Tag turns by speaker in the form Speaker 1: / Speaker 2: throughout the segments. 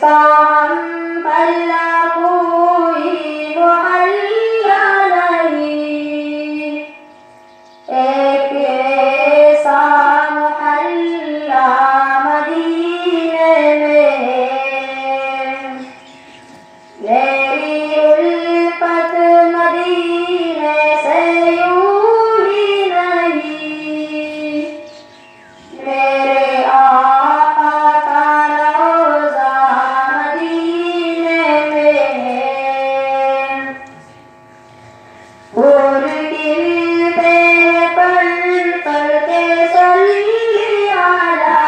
Speaker 1: जिसका हम पल्ला कोई मुहल्ला नहीं, एक ऐसा मुहल्ला मदीने में। मेरी उल्फत मदीने से यूं ही नहीं, मेरे आका का रोज़ा मदीने में। फूल खिलते पल पल के सल्ली आला,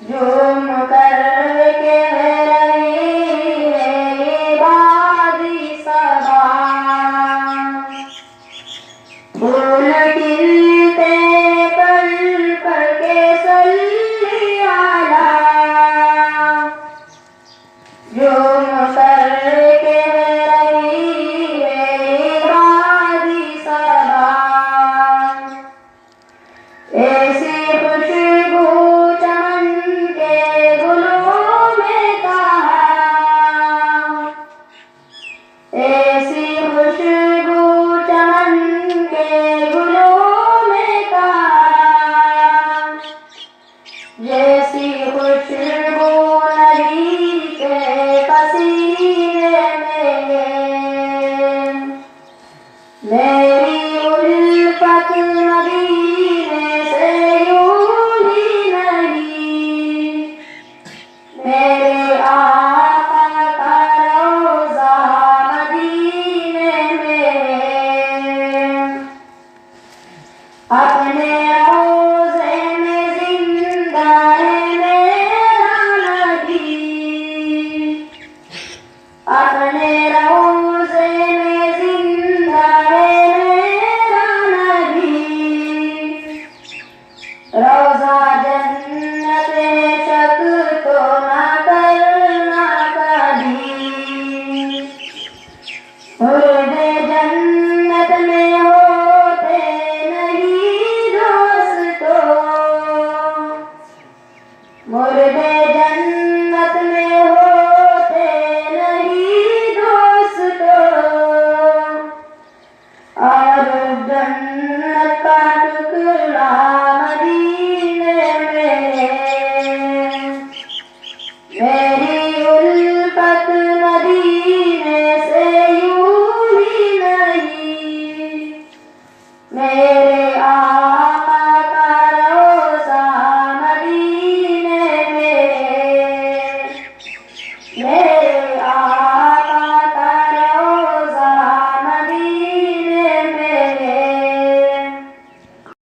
Speaker 1: झूम कर के रही है बादी सबा। फूल खिलते पल पल के सल्ली आला, झूम कर के रही है बादी सबा। ऐसी खुशबू चमन के गुलों में कहाँ, ऐसी खुशबू चमन के गुलों में कहाँ, जैसी खुशबू नबी के पसीने में। मेरी उल्फत मदीने से यूं ही नहीं, मेरे आका का रोज़ा मदीने में। अपने रोज़े में जिंदा है मेरा नबी, अपने रोज़े में जिंदा है मेरा नबी। रोज़ा जन्नत है शक तो ना करना कभी, मुर्दे जन्नत में होते नहीं दोस्तों, मुर्दे जन्नत में होते नहीं दोस्तों। और